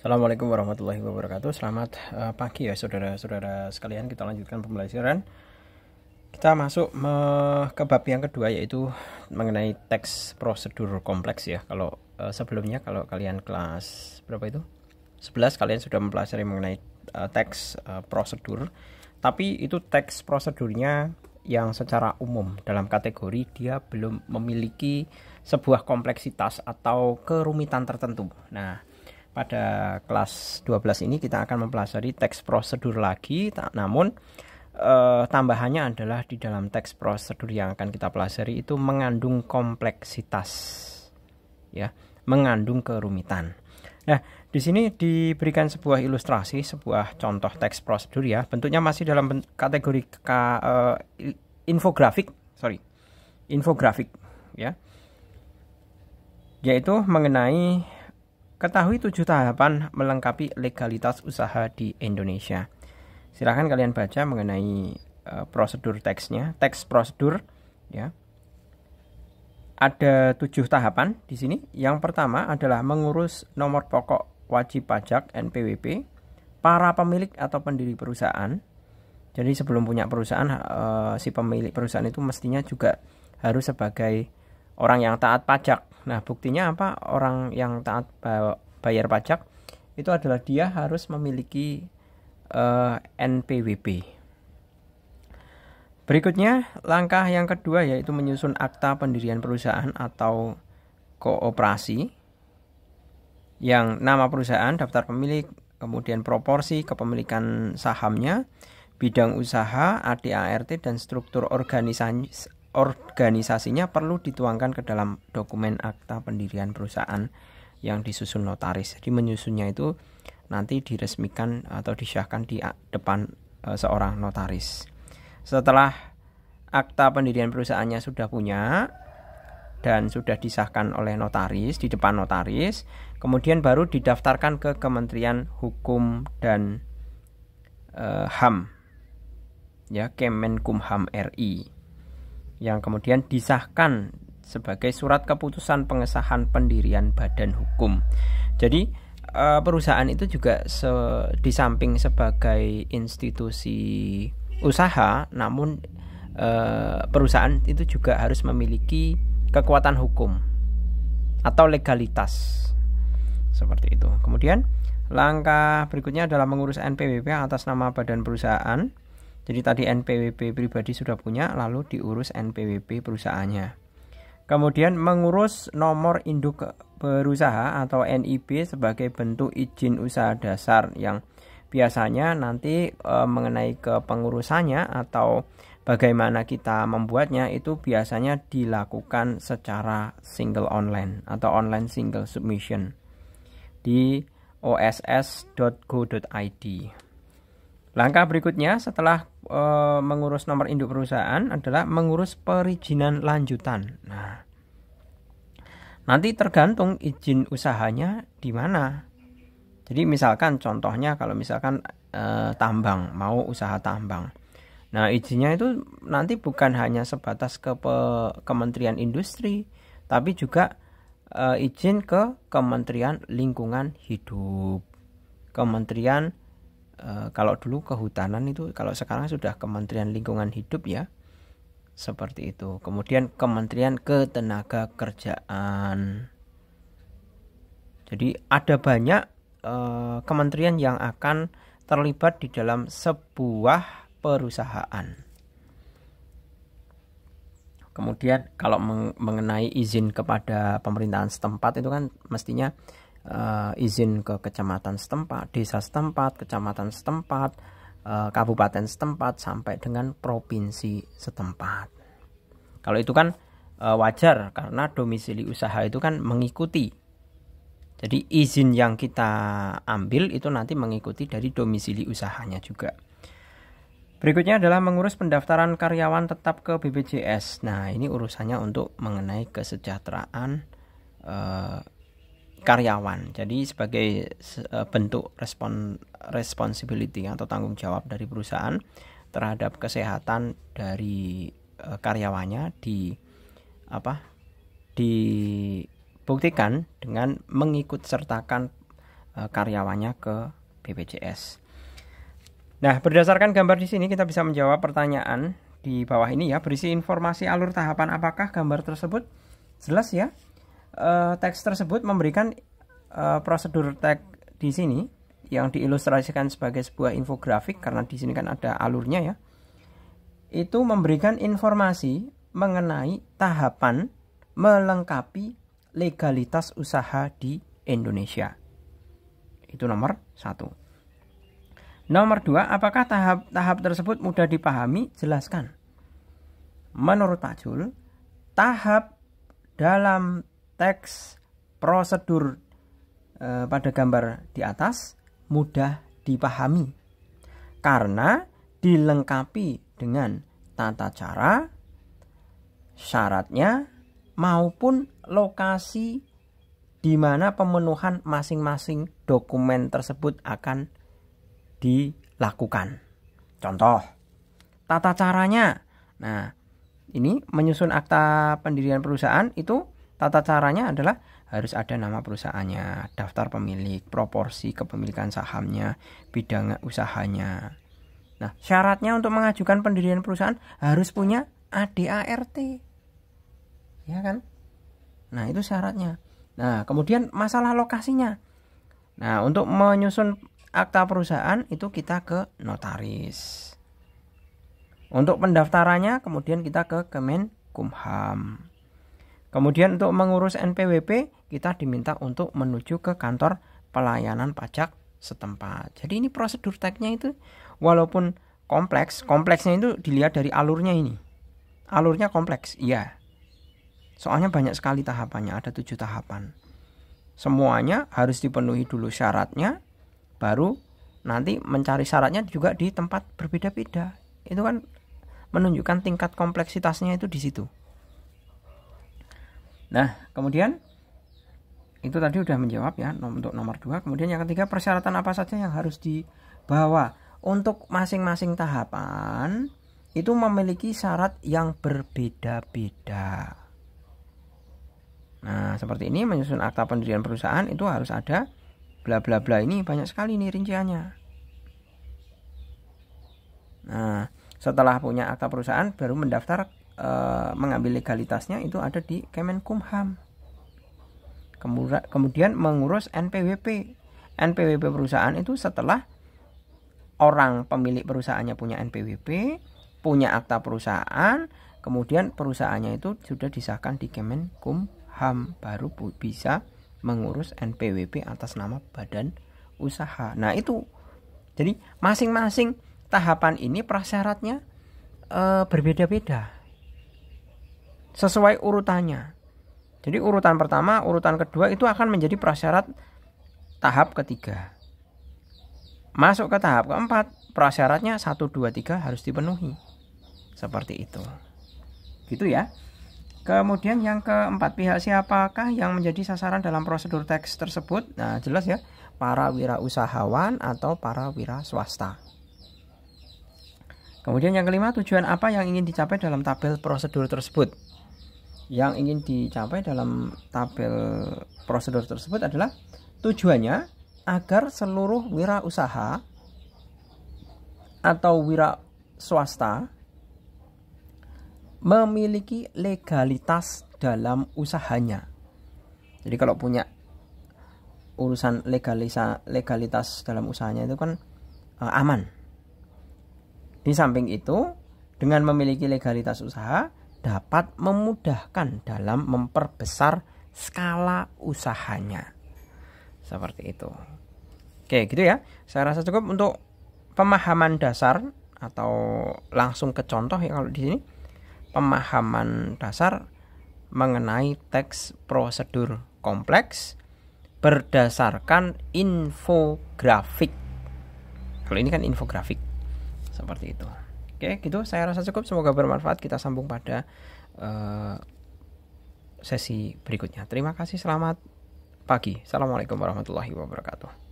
Assalamualaikum warahmatullahi wabarakatuh. Selamat pagi ya saudara-saudara sekalian. Kita lanjutkan pembelajaran. Kita masuk ke bab yang kedua, yaitu mengenai teks prosedur kompleks ya. Kalau sebelumnya kalau kalian kelas berapa itu? 11 kalian sudah mempelajari mengenai teks prosedur. Tapi itu teks prosedurnya yang secara umum dalam kategori dia belum memiliki sebuah kompleksitas atau kerumitan tertentu. Nah, pada kelas 12 ini kita akan mempelajari teks prosedur lagi, namun tambahannya adalah di dalam teks prosedur yang akan kita pelajari itu mengandung kompleksitas, ya, mengandung kerumitan. Nah, di sini diberikan sebuah ilustrasi, sebuah contoh teks prosedur ya, bentuknya masih dalam kategori infografik ya, yaitu mengenai ketahui 7 tahapan melengkapi legalitas usaha di Indonesia. Silahkan kalian baca mengenai prosedur teksnya, teks prosedur ya. Ada 7 tahapan di sini. Yang pertama adalah mengurus nomor pokok wajib pajak NPWP para pemilik atau pendiri perusahaan. Jadi sebelum punya perusahaan, si pemilik perusahaan itu mestinya juga harus sebagai orang yang taat pajak. Nah, buktinya apa? Orang yang taat bayar pajak itu adalah dia harus memiliki NPWP. Berikutnya, langkah yang kedua yaitu menyusun akta pendirian perusahaan atau koperasi yang nama perusahaan, daftar pemilik, kemudian proporsi kepemilikan sahamnya, bidang usaha, ADART, dan struktur organisasinya perlu dituangkan ke dalam dokumen akta pendirian perusahaan yang disusun notaris. Jadi menyusunnya itu nanti diresmikan atau disahkan di depan seorang notaris. Setelah akta pendirian perusahaannya sudah punya dan sudah disahkan oleh notaris di depan notaris, kemudian baru didaftarkan ke Kementerian Hukum dan HAM, ya, Kemenkumham RI, yang kemudian disahkan sebagai surat keputusan pengesahan pendirian badan hukum. Jadi perusahaan itu juga di samping sebagai institusi usaha, namun perusahaan itu juga harus memiliki kekuatan hukum atau legalitas seperti itu. Kemudian langkah berikutnya adalah mengurus NPWP atas nama badan perusahaan. Jadi tadi NPWP pribadi sudah punya, lalu diurus NPWP perusahaannya. Kemudian mengurus nomor induk berusaha atau NIB sebagai bentuk izin usaha dasar yang biasanya nanti mengenai kepengurusannya atau bagaimana kita membuatnya itu biasanya dilakukan secara single online atau online single submission di oss.go.id. Langkah berikutnya setelah mengurus nomor induk perusahaan adalah mengurus perizinan lanjutan. Nah, nanti tergantung izin usahanya di mana. Jadi misalkan contohnya kalau misalkan tambang, mau usaha tambang. Nah, izinnya itu nanti bukan hanya sebatas ke Kementerian Industri, tapi juga izin ke Kementerian Lingkungan Hidup, Kementerian kalau dulu kehutanan itu, kalau sekarang sudah Kementerian Lingkungan Hidup ya, seperti itu. Kemudian Kementerian Ketenagakerjaan. Jadi ada banyak kementerian yang akan terlibat di dalam sebuah perusahaan. Kemudian kalau mengenai izin kepada pemerintahan setempat itu kan mestinya izin ke kecamatan setempat, desa setempat, kecamatan setempat, kabupaten setempat, sampai dengan provinsi setempat. Kalau itu kan wajar karena domisili usaha itu kan mengikuti. Jadi izin yang kita ambil itu nanti mengikuti dari domisili usahanya juga. Berikutnya adalah mengurus pendaftaran karyawan tetap ke BPJS. Nah, ini urusannya untuk mengenai kesejahteraan karyawan. Jadi sebagai bentuk responsibility atau tanggung jawab dari perusahaan terhadap kesehatan dari karyawannya dibuktikan dengan mengikut sertakan karyawannya ke BPJS. Nah, berdasarkan gambar di sini kita bisa menjawab pertanyaan di bawah ini ya. Berisi informasi alur tahapan apakah gambar tersebut? Jelas ya. Teks tersebut memberikan prosedur teks di sini yang diilustrasikan sebagai sebuah infografik karena di sini kan ada alurnya ya. Itu memberikan informasi mengenai tahapan melengkapi legalitas usaha di Indonesia. Itu nomor 1. Nomor 2, apakah tahap tersebut mudah dipahami? Jelaskan. Menurut Pak Jul, tahap dalam teks prosedur pada gambar di atas mudah dipahami karena dilengkapi dengan tata cara, syaratnya, maupun lokasi di mana pemenuhan masing-masing dokumen tersebut akan dilakukan. Contoh, tata caranya. Nah, ini menyusun akta pendirian perusahaan itu tata caranya adalah harus ada nama perusahaannya, daftar pemilik, proporsi kepemilikan sahamnya, bidang usahanya. Nah, syaratnya untuk mengajukan pendirian perusahaan harus punya ADART. Ya kan? Nah, itu syaratnya. Nah, kemudian masalah lokasinya. Nah, untuk menyusun akta perusahaan itu kita ke notaris. Untuk pendaftarannya kemudian kita ke Kemenkumham. Kemudian untuk mengurus NPWP kita diminta untuk menuju ke kantor pelayanan pajak setempat. Jadi ini prosedur teksnya itu walaupun kompleksnya itu dilihat dari alurnya ini. Alurnya kompleks, iya. Soalnya banyak sekali tahapannya, ada 7 tahapan. Semuanya harus dipenuhi dulu syaratnya, baru nanti mencari syaratnya juga di tempat berbeda-beda. Itu kan menunjukkan tingkat kompleksitasnya itu di situ. Nah, kemudian itu tadi udah menjawab ya untuk nomor 2. Kemudian yang ketiga, persyaratan apa saja yang harus dibawa? Untuk masing-masing tahapan itu memiliki syarat yang berbeda-beda. Nah, seperti ini menyusun akta pendirian perusahaan itu harus ada bla bla bla, ini banyak sekali nih rinciannya. Nah, setelah punya akta perusahaan baru mendaftar mengambil legalitasnya itu ada di Kemenkumham. Kemudian mengurus NPWP. NPWP perusahaan itu setelah orang pemilik perusahaannya punya NPWP, punya akta perusahaan, kemudian perusahaannya itu sudah disahkan di Kemenkumham, baru bisa mengurus NPWP atas nama badan usaha. Nah, itu. Jadi masing-masing tahapan ini prasyaratnya berbeda-beda sesuai urutannya. Jadi urutan pertama, urutan kedua itu akan menjadi prasyarat tahap ketiga. Masuk ke tahap keempat, prasyaratnya 1, 2, 3 harus dipenuhi. Seperti itu. Gitu ya. Kemudian yang keempat, pihak siapakah yang menjadi sasaran dalam prosedur teks tersebut? Nah, jelas ya, para wirausahawan atau para wira swasta. Kemudian yang kelima, tujuan apa yang ingin dicapai dalam tabel prosedur tersebut? Yang ingin dicapai dalam tabel prosedur tersebut adalah tujuannya agar seluruh wirausaha atau wira swasta memiliki legalitas dalam usahanya. Jadi kalau punya urusan legalitas dalam usahanya itu kan aman. Di samping itu, dengan memiliki legalitas usaha dapat memudahkan dalam memperbesar skala usahanya. Seperti itu. Oke, gitu ya. Saya rasa cukup untuk pemahaman dasar atau langsung ke contoh ya kalau di sini. Pemahaman dasar mengenai teks prosedur kompleks berdasarkan infografik. Kalau ini kan infografik. Seperti itu. Oke, gitu. Saya rasa cukup. Semoga bermanfaat. Kita sambung pada sesi berikutnya. Terima kasih. Selamat pagi. Assalamualaikum warahmatullahi wabarakatuh.